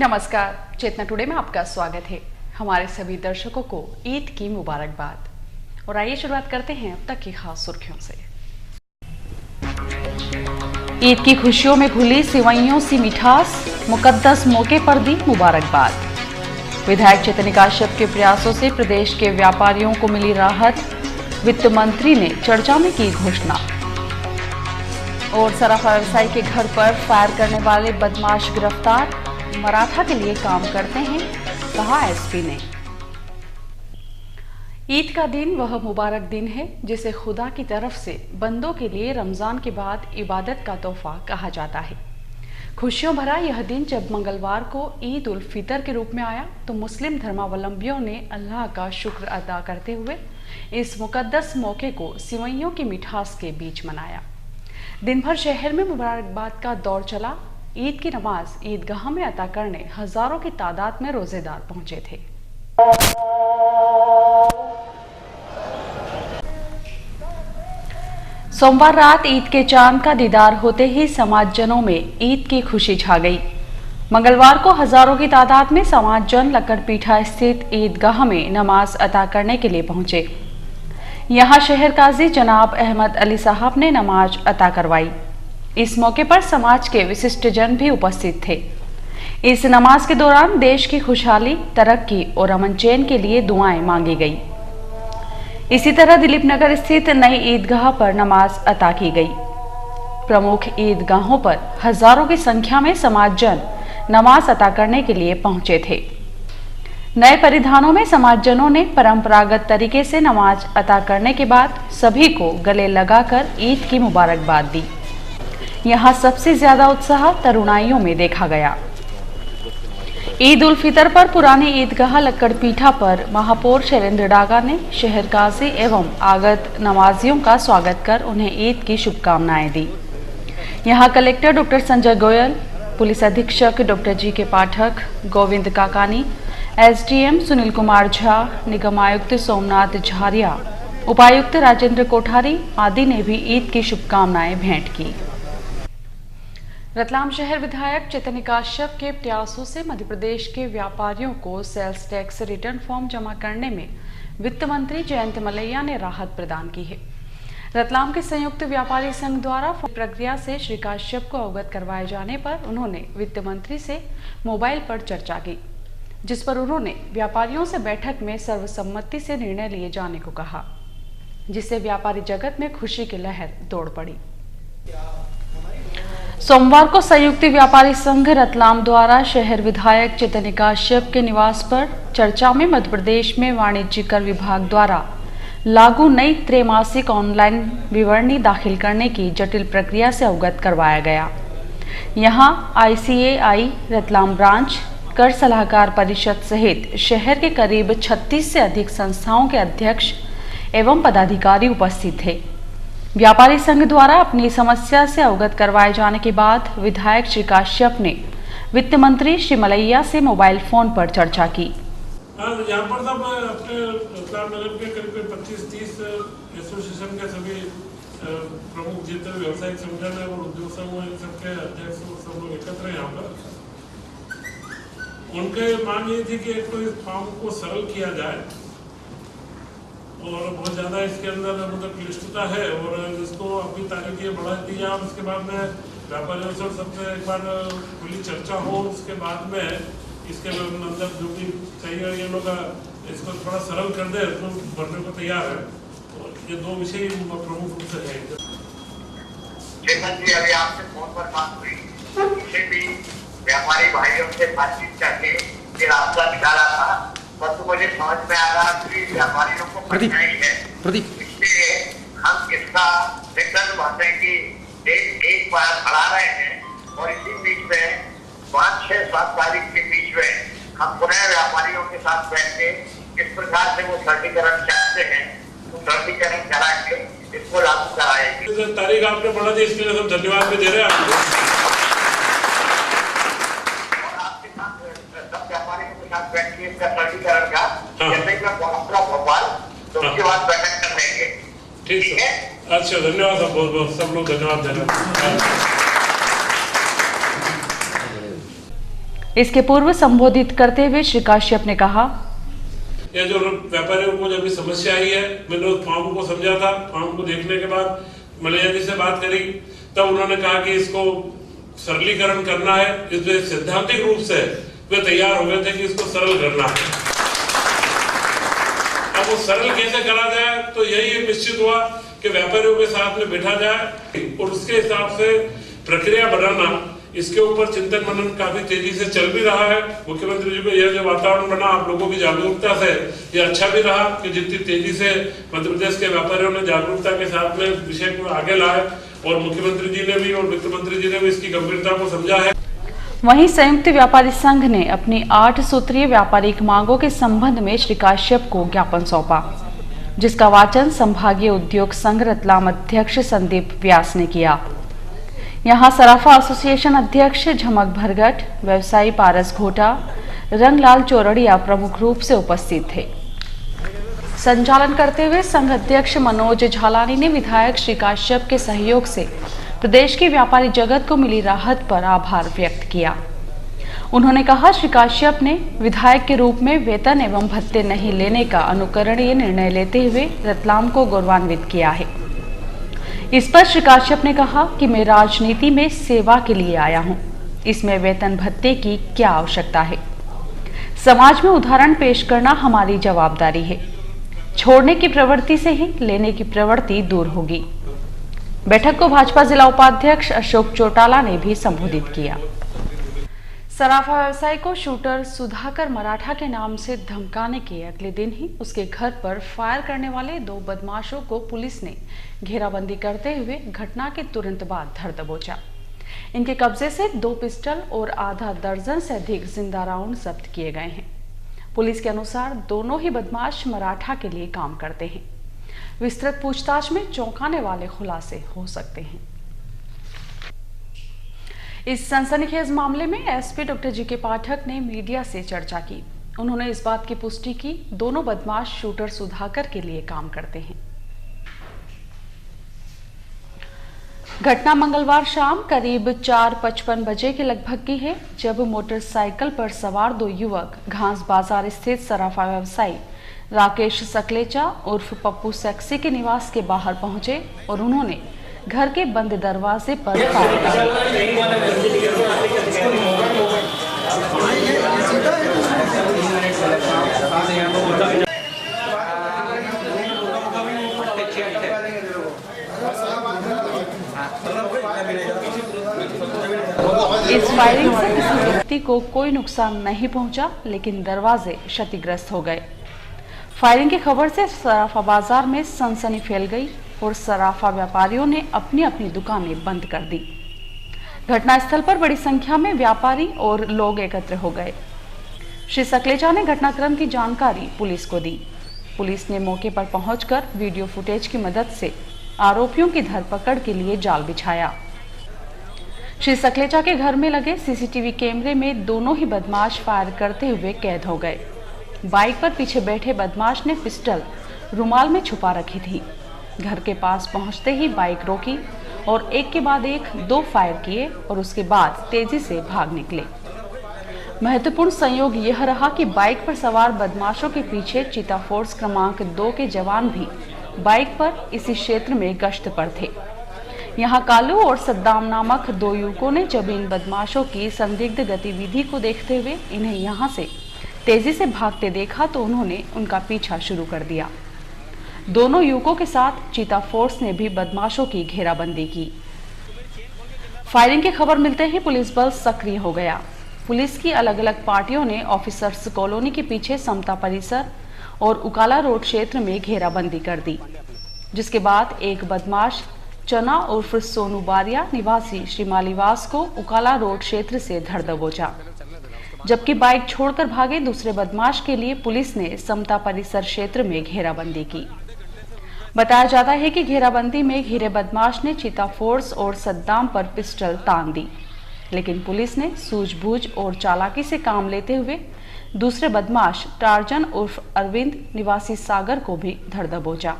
नमस्कार, चेतना टुडे में आपका स्वागत है। हमारे सभी दर्शकों को ईद की मुबारकबाद। और आइए शुरुआत करते हैं अब तक की खास सुर्खियों से। ईद की खुशियों में घुली सिवैयों सी मिठास, मुकद्दस मौके पर दी मुबारकबाद। विधायक चेतन काश्यप के प्रयासों से प्रदेश के व्यापारियों को मिली राहत, वित्त मंत्री ने चर्चा में की घोषणा। और सराफा व्यवसायी के घर पर फायर करने वाले बदमाश गिरफ्तार, मराठा के लिए काम करते हैं, कहा एसपी ने। ईद का दिन वह मुबारक दिन है जिसे खुदा की तरफ से बंदों के लिए रमजान के बाद इबादत का तोहफा कहा जाता है। खुशियों भरा यह दिन जब मंगलवार को ईद उल फितर के रूप में आया तो मुस्लिम धर्मावलंबियों ने अल्लाह का शुक्र अदा करते हुए इस मुकद्दस मौके को सिवैयों की मिठास के बीच मनाया। दिन भर शहर में मुबारकबाद का दौर चला। ईद की नमाज ईदगाह में अता करने हजारों की तादाद में रोजेदार पहुंचे थे। सोमवार रात ईद के चांद का दीदार होते ही समाजजनों में ईद की खुशी छा गई। मंगलवार को हजारों की तादाद में समाजजन लक्कड़पीठा स्थित ईदगाह में नमाज अता करने के लिए पहुंचे। यहां शहर काजी जनाब अहमद अली साहब ने नमाज अता करवाई। इस मौके पर समाज के विशिष्टजन भी उपस्थित थे। इस नमाज के दौरान देश की खुशहाली, तरक्की और अमन चैन के लिए दुआएं मांगी गई। इसी तरह दिलीप नगर स्थित नई ईदगाह पर नमाज अता की गई। प्रमुख ईदगाहों पर हजारों की संख्या में समाजजन नमाज अता करने के लिए पहुंचे थे। नए परिधानों में समाजजनों ने परंपरागत तरीके से नमाज अता करने के बाद सभी को गले लगाकर ईद की मुबारकबाद दी। यहाँ सबसे ज्यादा उत्साह तरुणाइयों में देखा गया। ईद उल फितर पर पुरानी ईदगाह लक्कड़पीठा पर महापौर शैलेंद्र डागा ने शहर काजी एवं आगत नमाजियों का स्वागत कर उन्हें ईद की शुभकामनाएं दी। यहाँ collector doctor Sanjay Goyal, police अधीक्षक डॉक्टर जी के पाठक, गोविंद काकानी, एसडीएम सुनील कुमार झा, निगम आयुक्त सोमनाथ झारिया, उपायुक्त राजेंद्र कोठारी आदि ने भी ईद की शुभकामनाएं भेंट की। रतलाम शहर विधायक चेतन काश्यप के प्रयासों से मध्य प्रदेश के व्यापारियों को सेल्स टैक्स रिटर्न फॉर्म जमा करने में वित्त मंत्री जयंत मलैया ने राहत प्रदान की है। रतलाम के संयुक्त व्यापारी संघ द्वारा प्रक्रिया से श्री काश्यप को अवगत करवाए जाने पर उन्होंने वित्त मंत्री से मोबाइल पर चर्चा की, जिस पर उन्होंने व्यापारियों से बैठक में सर्वसम्मति से निर्णय लिए जाने को कहा, जिससे व्यापारी जगत में खुशी की लहर दौड़ पड़ी। सोमवार को संयुक्त व्यापारी संघ रतलाम द्वारा शहर विधायक चेतन काश्यप के निवास पर चर्चा में मध्य प्रदेश में वाणिज्य कर विभाग द्वारा लागू नई त्रैमासिक ऑनलाइन विवरणी दाखिल करने की जटिल प्रक्रिया से अवगत करवाया गया। यहां ICAI रतलाम ब्रांच, कर सलाहकार परिषद सहित शहर के करीब 36 से अधिक संस्थाओं के अध्यक्ष एवं पदाधिकारी उपस्थित थे। व्यापारी संघ द्वारा अपनी समस्या से अवगत करवाए जाने के बाद विधायक श्री काश्यप ने वित्त मंत्री श्री मलैया से मोबाइल फोन पर चर्चा की। यहाँ पर सब अपने रतलाम नगर के करीब 25-30 एसोसिएशन के सभी प्रमुख जितने व्यवसायिक संगठन है और उद्योग समूह इन सबके अध्यक्ष सब लोग एकत्र हैं यहाँ पर। उनके मांग ये थी कि एक तो इस फॉर्म को सरल किया जाए और बहुत ज़्यादा इसके अंदर मतलब क्लिष्टता है और इसको अभी तारीख ये बढ़ा दी जाए और उसके बाद में व्यापारियों से सबसे एक बार खुली चर्चा हो, उसके बाद में इसके अंदर जो भी चाहिए ये लोग इसको थोड़ा सरल कर दे तो भरने को तैयार है। और ये दो विषय प्रमुख रूप से है। चेतन जी, अभी आपसे फोन पर बात हुई, मुझे भी व्यापारी भाइयों से बातचीत करके ये रास्ता निकाला था, बस मुझे समझ में आ रहा कि व्यापारियों को कठिनाई है, इसलिए हम इसका रिटर्न भरने की डेट एक बार बढ़ा रहे हैं और इसी बीच में 5, 6, 7 तारीख के बीच में हम पुनः व्यापारियों के साथ बैठ के किस प्रकार से वो सर्टिफिकेशन चाहते हैं तो सर्टिफिकेशन करा के इसको लागू कराएंगे। तारीख आपने बढ़ा दी, इसके लिए हम धन्यवाद भी दे रहे हैं आपको। सर्टिफिकेशन का जैसे कि भोपाल तो उसके बाद बैठक कर लेंगे। ठीक है, अच्छा धन्यवाद, बहुत बहुत सब लोग धन्यवाद देना। इसके पूर्व संबोधित करते हुए श्री काश्यप ने कहा, ये जो व्यापारियों को जब समस्या आई है, मैंने उस फॉर्म को समझा था। फॉर्म को देखने के बाद मलैया जी से बात करी, तब उन्होंने कहा कि इसको सरलीकरण करना है। इसमें सैद्धांतिक रूप से वे तैयार हो गए थे कि इसको सरल करना है। अब वो सरल कैसे करा जाए, तो यही निश्चित हुआ कि व्यापारियों के साथ में बैठा जाए और उसके हिसाब से प्रक्रिया बनाना। इसके ऊपर चिंतन मनन काफी तेजी से चल भी रहा है। मुख्यमंत्री जी को यह जो वातावरण बना आप लोगों की जागरूकता से, ये अच्छा भी रहा कि जितनी तेजी से मध्य प्रदेश के व्यापारियों ने जागरूकता के साथ में विषय को आगे लाए और मुख्यमंत्री जी ने भी और वित्त मंत्री जी ने भी इसकी गंभीरता को समझा है। वहीं संयुक्त व्यापारी संघ ने अपनी 8 सूत्रीय व्यापारिक मांगों के संबंध में श्री काश्यप को ज्ञापन सौंपा, जिसका वाचन संभागीय उद्योग संघ रतलाम अध्यक्ष संदीप व्यास ने किया। यहां सराफा एसोसिएशन अध्यक्ष झमक भरगट, व्यवसायी पारस घोटा, रंगलाल चौरड़िया प्रमुख रूप से उपस्थित थे। संचालन करते हुए संघ अध्यक्ष मनोज झालानी ने विधायक श्री काश्यप के सहयोग से प्रदेश के व्यापारी जगत को मिली राहत पर आभार व्यक्त किया। उन्होंने कहा, श्री काश्यप ने विधायक के रूप में वेतन एवं भत्ते नहीं लेने का अनुकरणीय निर्णय लेते हुए रतलाम को गौरवान्वित किया है। इस पर श्री काश्यप ने कहा कि मैं राजनीति में सेवा के लिए आया हूं, इसमें वेतन भत्ते की क्या आवश्यकता है। समाज में उदाहरण पेश करना हमारी जवाबदारी है। छोड़ने की प्रवृत्ति से ही लेने की प्रवृत्ति दूर होगी। बैठक को भाजपा जिला उपाध्यक्ष अशोक चौटाला ने भी संबोधित किया। सराफा व्यवसायी को शूटर सुधाकर मराठा के नाम से धमकाने के अगले दिन ही उसके घर पर फायर करने वाले 2 बदमाशों को पुलिस ने घेराबंदी करते हुए घटना के तुरंत बाद धर दबोचा। इनके कब्जे से 2 पिस्टल और आधा दर्जन से अधिक जिंदा राउंड जब्त किए गए हैं। पुलिस के अनुसार दोनों ही बदमाश मराठा के लिए काम करते हैं। विस्तृत पूछताछ में चौंकाने वाले खुलासे हो सकते हैं। इस सनसनीखेज मामले में एसपी डॉक्टर जी के पाठक ने मीडिया से चर्चा की। उन्होंने इस बात की पुष्टि की, दोनों बदमाश शूटर सुधाकर के लिए काम करते हैं। घटना मंगलवार शाम करीब 4:55 बजे के लगभग की है, जब मोटरसाइकिल पर सवार 2 युवक घास बाजार स्थित सराफा व्यवसायी राकेश सकलेचा उर्फ पप्पू सेक्सी के निवास के बाहर पहुंचे और उन्होंने घर के बंद दरवाजे पर फायर किया। इस फायरिंग से किसी व्यक्ति को कोई नुकसान नहीं पहुंचा, लेकिन दरवाजे क्षतिग्रस्त हो गए। फायरिंग की खबर से सराफा बाजार में सनसनी फैल गई और सराफा व्यापारियों ने अपनी अपनी दुकानें बंद कर दी। घटनास्थल पर बड़ी संख्या में व्यापारी और लोग एकत्र हो गए। श्री सकलेचा ने घटनाक्रम की जानकारी पुलिस को दी। पुलिस ने मौके पर पहुंचकर वीडियो फुटेज की मदद से आरोपियों की धरपकड़ के लिए जाल बिछाया। श्री सकलेचा के घर में लगे सीसीटीवी कैमरे में दोनों ही बदमाश फायर करते हुए कैद हो गए। बाइक पर पीछे बैठे बदमाश ने पिस्टल रुमाल में छुपा रखी थी। घर के पास पहुंचते ही बाइक रोकी और एक के बाद एक 2 फायर किए और उसके बाद तेजी से भाग निकले। महत्वपूर्ण संयोग यह रहा कि बाइक पर सवार बदमाशों के पीछे चीता फोर्स क्रमांक 2 के जवान भी बाइक पर इसी क्षेत्र में गश्त पर थे। यहाँ कालू और सद्दाम नामक 2 युवकों ने जब इन बदमाशों की संदिग्ध गतिविधि को देखते हुए इन्हें यहाँ से तेजी से भागते देखा तो उन्होंने उनका पीछा शुरू कर दिया। दोनों युवकों के साथ चीता फोर्स ने भी बदमाशों की घेराबंदी की। फायरिंग की खबर मिलते ही पुलिस बल सक्रिय हो गया। पुलिस की अलग अलग पार्टियों ने ऑफिसर्स कॉलोनी के पीछे समता परिसर और उकाला रोड क्षेत्र में घेराबंदी कर दी, जिसके बाद एक बदमाश चना उर्फ सोनू बारिया निवासी श्री मालीवास को उकाला रोड क्षेत्र से धर दबोचा, जबकि बाइक छोड़कर भागे दूसरे बदमाश के लिए पुलिस ने समता परिसर क्षेत्र में घेराबंदी की। बताया जाता है कि घेराबंदी में घिरे बदमाश ने चीता फोर्स और सद्दाम पर पिस्टल तान दी, लेकिन पुलिस ने सूझबूझ और चालाकी से काम लेते हुए दूसरे बदमाश टार्जन उर्फ अरविंद निवासी सागर को भी धर दबोचा।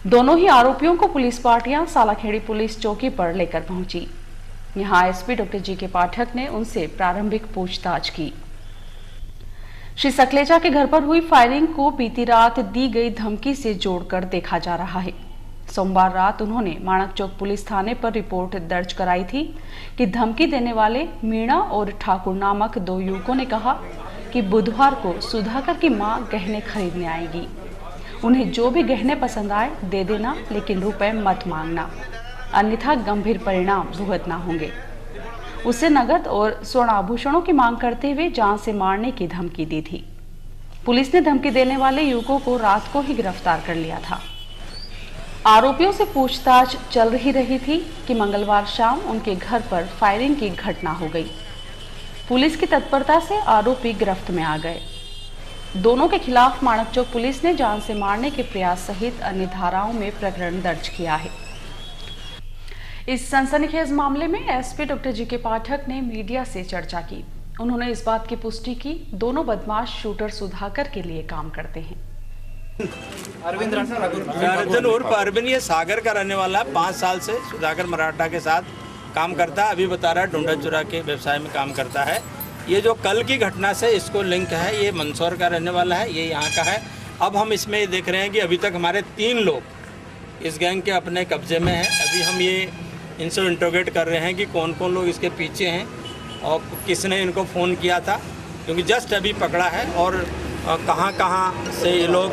दोनों ही आरोपियों को पुलिस पार्टियां सालाखेड़ी पुलिस चौकी पर लेकर पहुंची। यहाँ एसपी डॉक्टर जी.के. पाठक ने उनसे प्रारंभिक पूछताछ की। श्री सकलेचा के घर पर हुई फायरिंग को बीती रात दी गई धमकी से जोड़कर देखा जा रहा है। सोमवार रात उन्होंने माणक चौक पुलिस थाने पर रिपोर्ट दर्ज कराई थी कि धमकी देने वाले मीणा और ठाकुर नामक 2 युवकों ने कहा कि बुधवार को सुधाकर की मां गहने खरीदने आएगी। उन्हें जो भी गहने पसंद आए दे देना, लेकिन रुपए मत मांगना, अन्यथा गंभीर परिणाम भुगतना होंगे। उससे नगद और स्वर्ण आभूषणों की मांग करते हुए जान से मारने की धमकी दी थी। पुलिस ने धमकी देने वाले युवकों को रात को ही गिरफ्तार कर लिया था। आरोपियों से पूछताछ चल रही थी कि मंगलवार शाम उनके घर पर फायरिंग की घटना हो गई। पुलिस की तत्परता से आरोपी गिरफ्त में आ गए। दोनों के खिलाफ माणक चौक पुलिस ने जान से मारने के प्रयास सहित अन्य धाराओं में प्रकरण दर्ज किया है। इस सनसनीखेज मामले में एसपी डॉक्टर जी.के. पाठक ने मीडिया से चर्चा की। उन्होंने इस बात की पुष्टि की दोनों बदमाश शूटर सुधाकर के लिए काम करते हैं। अर्जुन उर्फ अरविंद ये सागर का रहने वाला है। 5 साल से सुधाकर मराठा के साथ काम करता है। अभी बता रहा है ढूंढा चुरा के व्यवसाय में काम करता है। ये जो कल की घटना से इसको लिंक है, ये मंदसौर का रहने वाला है, ये यहाँ का है। अब हम इसमें देख रहे हैं कि अभी तक हमारे 3 लोग इस गैंग के अपने कब्जे में हैं। अभी हम ये इनसे इंट्रोगेट कर रहे हैं कि कौन कौन लोग इसके पीछे हैं और किसने इनको फ़ोन किया था, क्योंकि जस्ट अभी पकड़ा है। और कहाँ कहाँ से ये लोग,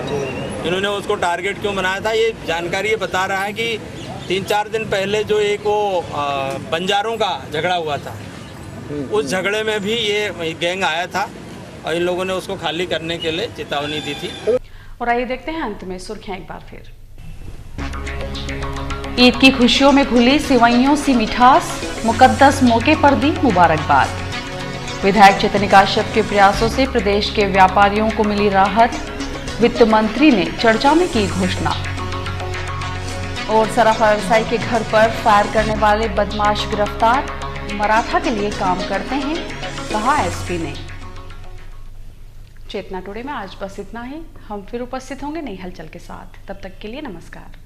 इन्होंने उसको टारगेट क्यों बनाया था, ये जानकारी ये बता रहा है कि 3-4 दिन पहले जो एक वो बंजारों का झगड़ा हुआ था, उस झगड़े में भी ये गैंग आया था और इन लोगों ने उसको खाली करने के लिए चेतावनी दी थी। और आइए देखते हैं अंत में सुर्खियां एक बार फिर। ईद की खुशियों में घुली सिवैयों सी मिठास, मुकद्दस मौके पर दी मुबारकबाद। विधायक चेतन काश्यप के प्रयासों से प्रदेश के व्यापारियों को मिली राहत, वित्त मंत्री ने चर्चा में की घोषणा। और सराफा व्यवसायी के घर पर फायर करने वाले बदमाश गिरफ्तार, मराठा के लिए काम करते हैं, कहा एसपी ने। चेतना टुडे में आज बस इतना ही। हम फिर उपस्थित होंगे नई हलचल के साथ। तब तक के लिए नमस्कार।